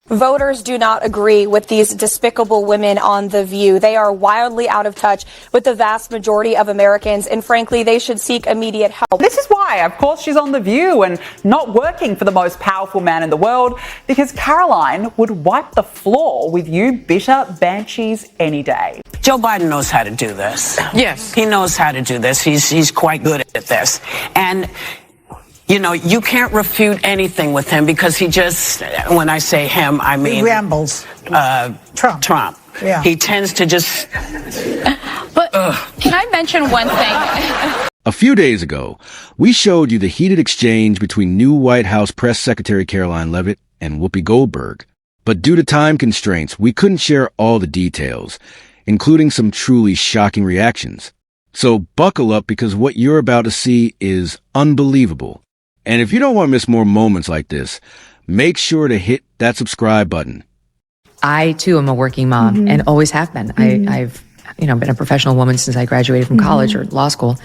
Voters do not agree with these despicable women on The View. They are wildly out of touch with the vast majority of Americans, and frankly, they should seek immediate help. This is why, of course, she's on The View and not working for the most powerful man in the world, because Karoline would wipe the floor with you bitter banshees any day. Joe Biden knows how to do this. Yes. He knows how to do this. He's quite good at this. And you know, you can't refute anything with him because he just, when I say him, I mean... He rambles. Trump. Yeah. He tends to just... But can I mention one thing? A few days ago, we showed you the heated exchange between new White House Press Secretary Karoline Leavitt and Whoopi Goldberg. But due to time constraints, we couldn't share all the details, including some truly shocking reactions. So buckle up because what you're about to see is unbelievable. And if you don't want to miss more moments like this, make sure to hit that subscribe button. I, too, am a working mom and always have been. I've been a professional woman since I graduated from college or law school.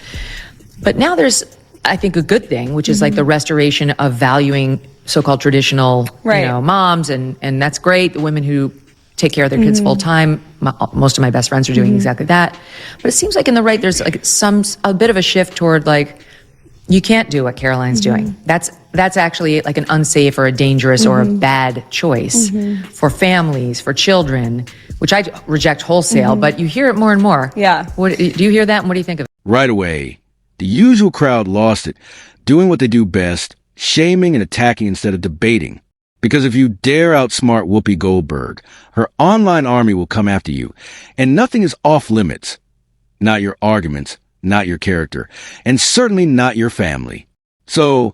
But now there's, I think, a good thing, which is like the restoration of valuing so-called traditional, moms. And that's great. The women who take care of their kids full time. Most of my best friends are doing exactly that. But it seems like in the right, there's like a bit of a shift toward like, you can't do what Karoline's doing. That's actually like an unsafe or a dangerous or a bad choice for families, for children, which I reject wholesale, but you hear it more and more. Yeah. Do you hear that? And what do you think of it? Right away, the usual crowd lost it, doing what they do best, shaming and attacking instead of debating. Because if you dare outsmart Whoopi Goldberg, her online army will come after you, and nothing is off limits. Not your arguments, not your character, and certainly not your family. So,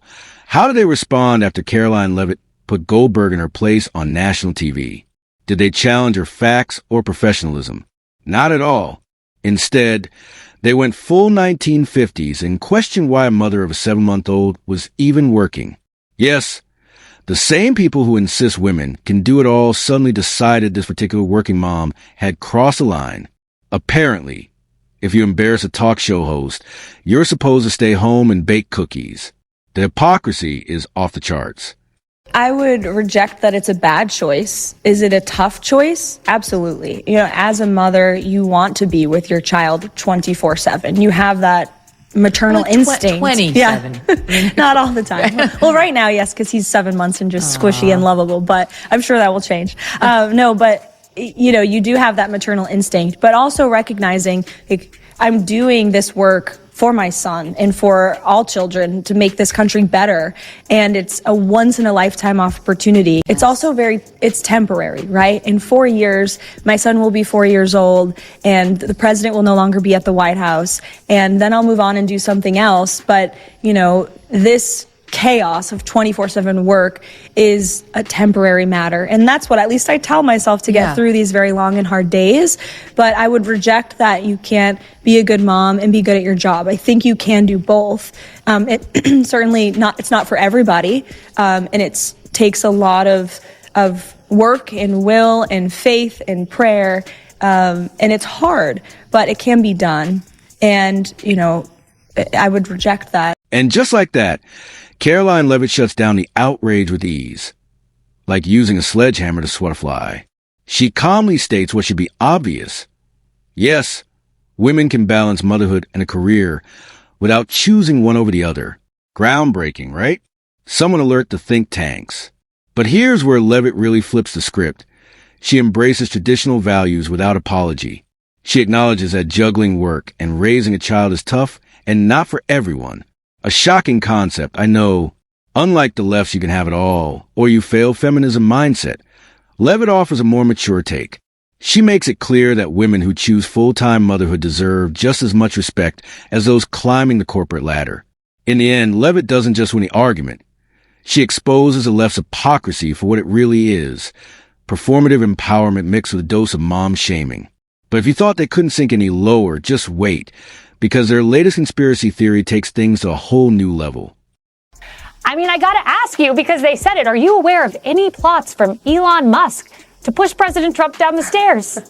how did they respond after Karoline Leavitt put Goldberg in her place on national TV? Did they challenge her facts or professionalism? Not at all. Instead, they went full 1950s and questioned why a mother of a 7-month-old was even working. Yes, the same people who insist women can do it all suddenly decided this particular working mom had crossed a line. Apparently, if you embarrass a talk show host, you're supposed to stay home and bake cookies. The hypocrisy is off the charts. I would reject that it's a bad choice. Is it a tough choice? Absolutely. You know, as a mother, you want to be with your child 24/7. You have that maternal instinct. 27. Yeah. Not all the time. Well, right now, yes, because he's 7 months and just squishy and lovable, but I'm sure that will change. You do have that maternal instinct, but also recognizing like, I'm doing this work for my son and for all children to make this country better. And it's a once in a lifetime opportunity. It's also it's temporary, right? In 4 years, my son will be 4 years old and the president will no longer be at the White House. And then I'll move on and do something else. But, this chaos of 24/7 work is a temporary matter. And that's what at least I tell myself to get through these very long and hard days. But I would reject that you can't be a good mom and be good at your job. I think you can do both. It's not for everybody. And it takes a lot of work and will and faith and prayer. And it's hard, but it can be done. And, I would reject that. And just like that, Karoline Leavitt shuts down the outrage with ease, like using a sledgehammer to swat a fly. She calmly states what should be obvious. Yes, women can balance motherhood and a career without choosing one over the other. Groundbreaking, right? Someone alert the think tanks. But here's where Leavitt really flips the script. She embraces traditional values without apology. She acknowledges that juggling work and raising a child is tough and not for everyone. A shocking concept, I know. Unlike the left's you can have it all, or you fail feminism mindset, Leavitt offers a more mature take. She makes it clear that women who choose full-time motherhood deserve just as much respect as those climbing the corporate ladder. In the end, Leavitt doesn't just win the argument. She exposes the left's hypocrisy for what it really is, performative empowerment mixed with a dose of mom shaming. But if you thought they couldn't sink any lower, just wait, because their latest conspiracy theory takes things to a whole new level. I mean, I gotta ask you, because they said it, are you aware of any plots from Elon Musk to push President Trump down the stairs?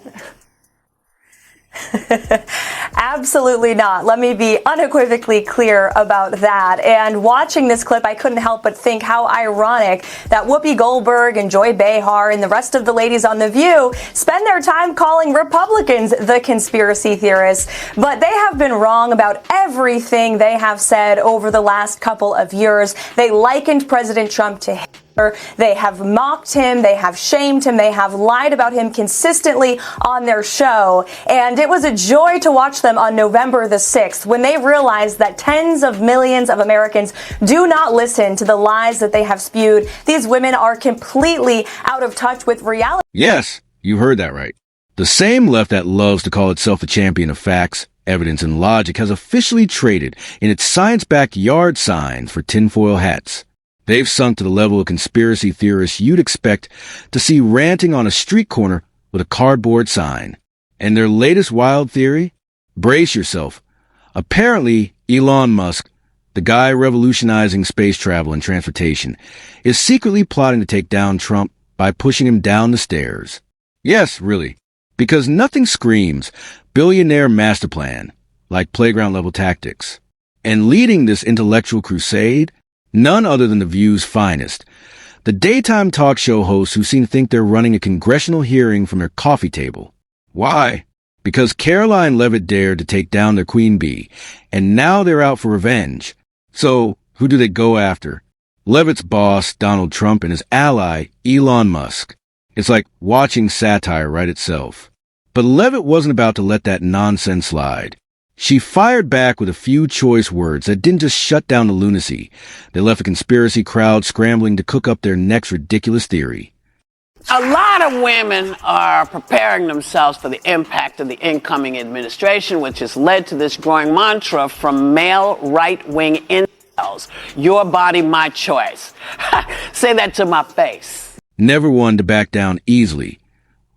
Absolutely not. Let me be unequivocally clear about that. And watching this clip, I couldn't help but think how ironic that Whoopi Goldberg and Joy Behar and the rest of the ladies on The View spend their time calling Republicans the conspiracy theorists. But they have been wrong about everything they have said over the last couple of years. They likened President Trump to Hitler. They have mocked him, they have shamed him, they have lied about him consistently on their show. And it was a joy to watch them on November the 6th when they realized that tens of millions of Americans do not listen to the lies that they have spewed. These women are completely out of touch with reality. Yes, you heard that right. The same left that loves to call itself a champion of facts, evidence, and logic has officially traded in its science-backed yard signs for tinfoil hats. They've sunk to the level of conspiracy theorists you'd expect to see ranting on a street corner with a cardboard sign. And their latest wild theory? Brace yourself. Apparently, Elon Musk, the guy revolutionizing space travel and transportation, is secretly plotting to take down Trump by pushing him down the stairs. Yes, really. Because nothing screams billionaire master plan like playground-level tactics. And leading this intellectual crusade, none other than The View's finest, the daytime talk show hosts who seem to think they're running a congressional hearing from their coffee table. Why? Because Karoline Leavitt dared to take down their queen bee, and now they're out for revenge. So, who do they go after? Leavitt's boss, Donald Trump, and his ally, Elon Musk. It's like watching satire write itself. But Leavitt wasn't about to let that nonsense slide. She fired back with a few choice words that didn't just shut down the lunacy. They left a conspiracy crowd scrambling to cook up their next ridiculous theory. A lot of women are preparing themselves for the impact of the incoming administration, which has led to this growing mantra from male right-wing incels. Your body, my choice. Say that to my face. Never one to back down easily.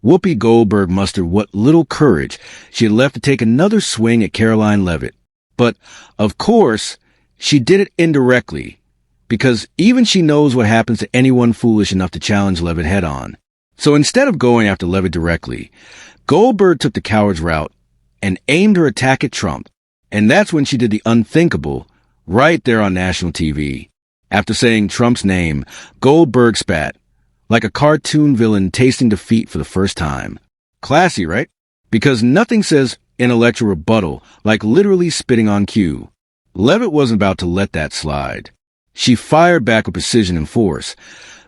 Whoopi Goldberg mustered what little courage she had left to take another swing at Karoline Leavitt. But, of course, she did it indirectly, because even she knows what happens to anyone foolish enough to challenge Leavitt head-on. So instead of going after Leavitt directly, Goldberg took the coward's route and aimed her attack at Trump. And that's when she did the unthinkable, right there on national TV. After saying Trump's name, Goldberg spat, like a cartoon villain tasting defeat for the first time. Classy, right? Because nothing says intellectual rebuttal like literally spitting on cue. Leavitt wasn't about to let that slide. She fired back with precision and force,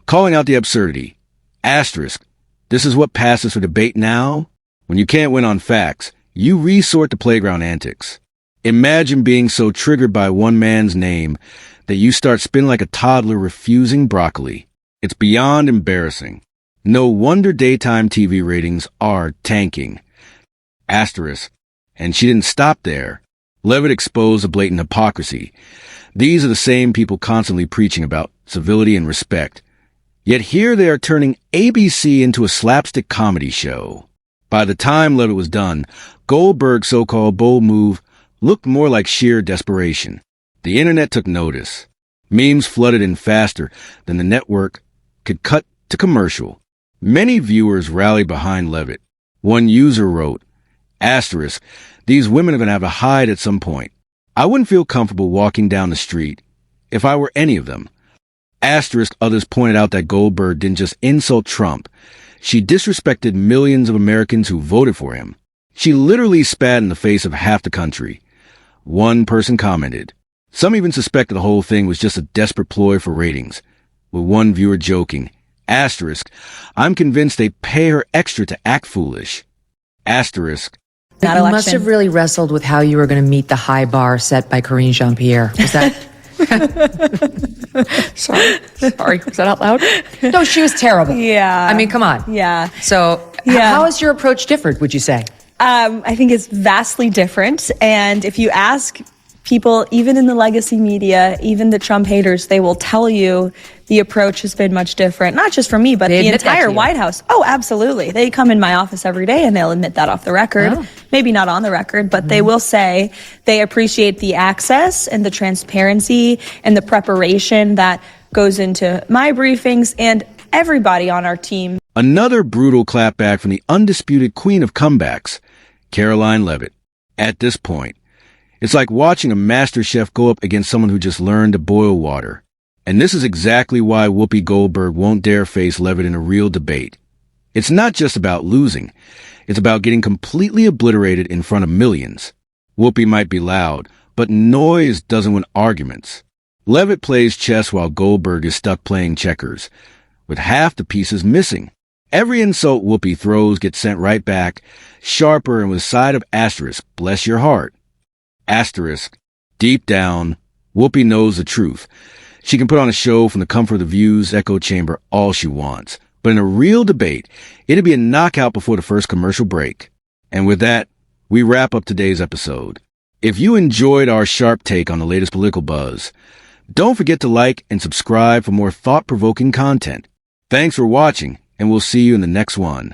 calling out the absurdity. Asterisk, this is what passes for debate now? When you can't win on facts, you resort to playground antics. Imagine being so triggered by one man's name that you start spinning like a toddler refusing broccoli. It's beyond embarrassing. No wonder daytime TV ratings are tanking. Asterisk. And she didn't stop there. Leavitt exposed a blatant hypocrisy. These are the same people constantly preaching about civility and respect. Yet here they are turning ABC into a slapstick comedy show. By the time Leavitt was done, Goldberg's so-called bold move looked more like sheer desperation. The internet took notice. Memes flooded in faster than the network could cut to commercial. Many viewers rallied behind Leavitt. One user wrote, asterisk, these women are going to have a hide at some point. I wouldn't feel comfortable walking down the street if I were any of them. Asterisk, others pointed out that Goldberg didn't just insult Trump. She disrespected millions of Americans who voted for him. She literally spat in the face of half the country. One person commented. Some even suspected the whole thing was just a desperate ploy for ratings, with one viewer joking, asterisk, I'm convinced they pay her extra to act foolish. Asterisk. You must have really wrestled with how you were going to meet the high bar set by Karine Jean-Pierre. Was that... Sorry. Was that out loud? No, she was terrible. Yeah. I mean, come on. Yeah. So how has your approach differed, would you say? I think it's vastly different. And if you ask people, even in the legacy media, even the Trump haters, they will tell you the approach has been much different. Not just from me, but the entire White House. Oh, absolutely. They come in my office every day and they'll admit that off the record. Oh. Maybe not on the record, but they will say they appreciate the access and the transparency and the preparation that goes into my briefings and everybody on our team. Another brutal clapback from the undisputed queen of comebacks. Karoline Leavitt. At this point, it's like watching a master chef go up against someone who just learned to boil water. And this is exactly why Whoopi Goldberg won't dare face Leavitt in a real debate. It's not just about losing. It's about getting completely obliterated in front of millions. Whoopi might be loud, but noise doesn't win arguments. Leavitt plays chess while Goldberg is stuck playing checkers, with half the pieces missing. Every insult Whoopi throws gets sent right back, sharper and with a side of asterisk, bless your heart. Asterisk, deep down, Whoopi knows the truth. She can put on a show from the comfort of the View's echo chamber all she wants. But in a real debate, it'd be a knockout before the first commercial break. And with that, we wrap up today's episode. If you enjoyed our sharp take on the latest political buzz, don't forget to like and subscribe for more thought-provoking content. Thanks for watching, and we'll see you in the next one.